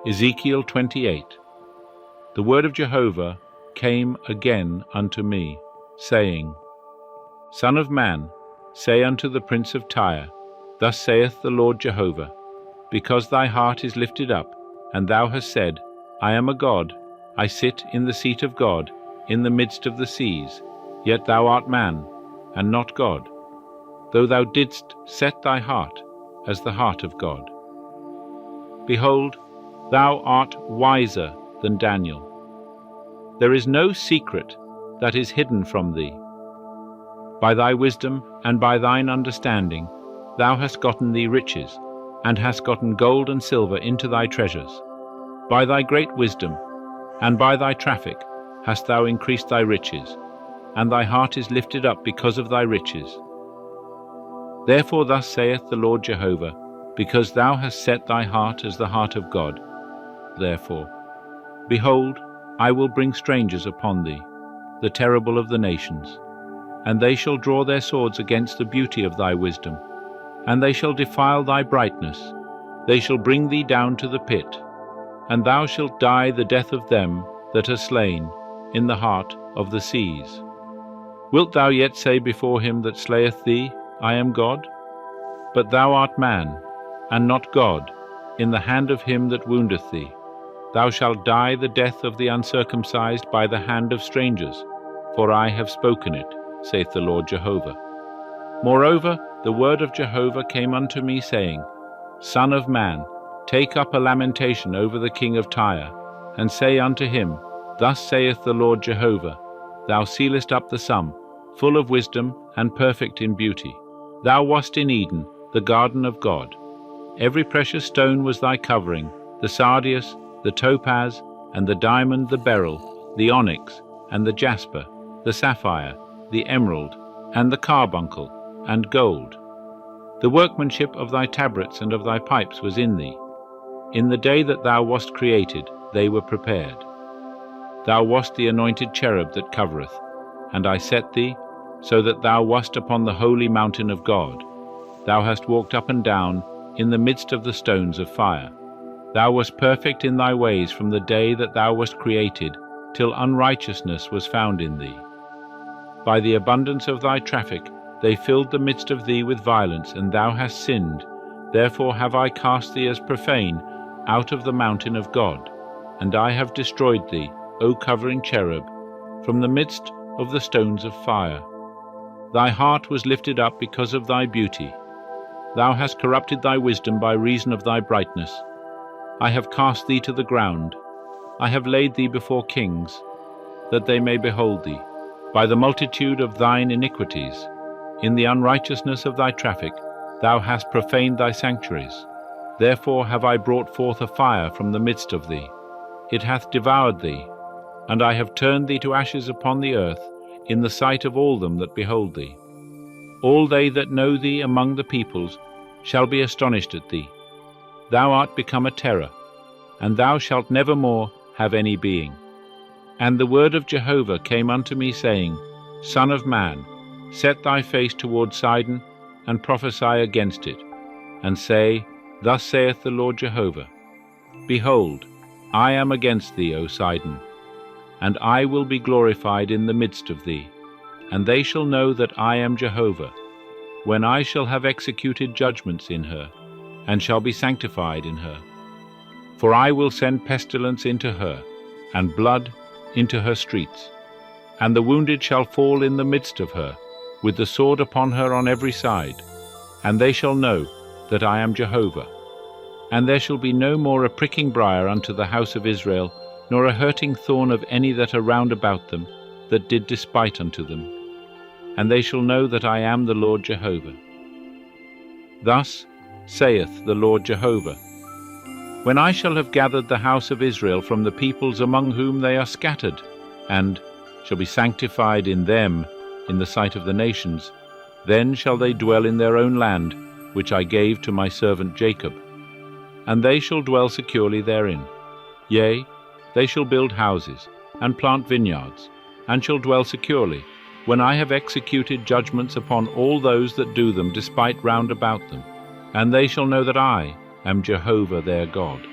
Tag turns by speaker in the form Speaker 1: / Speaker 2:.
Speaker 1: Ezekiel 28. The word of Jehovah came again unto me, saying, Son of man, say unto the prince of Tyre, Thus saith the Lord Jehovah, Because thy heart is lifted up, and thou hast said, I am a god, I sit in the seat of God, in the midst of the seas, yet thou art man, and not God, though thou didst set thy heart as the heart of God. Behold, thou art wiser than Daniel. There is no secret that is hidden from thee. By thy wisdom and by thine understanding thou hast gotten thee riches, and hast gotten gold and silver into thy treasures. By thy great wisdom and by thy traffic hast thou increased thy riches, and thy heart is lifted up because of thy riches. Therefore thus saith the Lord Jehovah, because thou hast set thy heart as the heart of God, therefore, behold, I will bring strangers upon thee, the terrible of the nations, and they shall draw their swords against the beauty of thy wisdom, and they shall defile thy brightness. They shall bring thee down to the pit, and thou shalt die the death of them that are slain in the heart of the seas. Wilt thou yet say before him that slayeth thee, I am God? But thou art man, and not God, in the hand of him that woundeth thee. Thou shalt die the death of the uncircumcised by the hand of strangers, for I have spoken it, saith the Lord Jehovah. Moreover, the word of Jehovah came unto me, saying, Son of man, take up a lamentation over the king of Tyre, and say unto him, Thus saith the Lord Jehovah, Thou sealest up the sum, full of wisdom and perfect in beauty. Thou wast in Eden, the garden of God. Every precious stone was thy covering, the sardius, the topaz, and the diamond, the beryl, the onyx, and the jasper, the sapphire, the emerald, and the carbuncle, and gold. The workmanship of thy tabrets and of thy pipes was in thee. In the day that thou wast created, they were prepared. Thou wast the anointed cherub that covereth, and I set thee, so that thou wast upon the holy mountain of God. Thou hast walked up and down in the midst of the stones of fire. Thou wast perfect in thy ways from the day that thou wast created, till unrighteousness was found in thee. By the abundance of thy traffic they filled the midst of thee with violence, and thou hast sinned. Therefore have I cast thee as profane out of the mountain of God, and I have destroyed thee, O covering cherub, from the midst of the stones of fire. Thy heart was lifted up because of thy beauty. Thou hast corrupted thy wisdom by reason of thy brightness. I have cast thee to the ground. I have laid thee before kings, that they may behold thee. By the multitude of thine iniquities, in the unrighteousness of thy traffic, thou hast profaned thy sanctuaries. Therefore have I brought forth a fire from the midst of thee. It hath devoured thee, and I have turned thee to ashes upon the earth, in the sight of all them that behold thee. All they that know thee among the peoples shall be astonished at thee. Thou art become a terror, and thou shalt never more have any being. And the word of Jehovah came unto me, saying, Son of man, set thy face toward Sidon, and prophesy against it, and say, Thus saith the Lord Jehovah, Behold, I am against thee, O Sidon, and I will be glorified in the midst of thee, and they shall know that I am Jehovah, when I shall have executed judgments in her, and shall be sanctified in her. For I will send pestilence into her, and blood into her streets, and the wounded shall fall in the midst of her, with the sword upon her on every side, and they shall know that I am Jehovah. And there shall be no more a pricking briar unto the house of Israel, nor a hurting thorn of any that are round about them, that did despite unto them. And they shall know that I am the Lord Jehovah. Thus saith the Lord Jehovah, When I shall have gathered the house of Israel from the peoples among whom they are scattered, and shall be sanctified in them in the sight of the nations, then shall they dwell in their own land, which I gave to my servant Jacob, and they shall dwell securely therein. Yea, they shall build houses, and plant vineyards, and shall dwell securely, when I have executed judgments upon all those that do them despite round about them. And they shall know that I am Jehovah their God.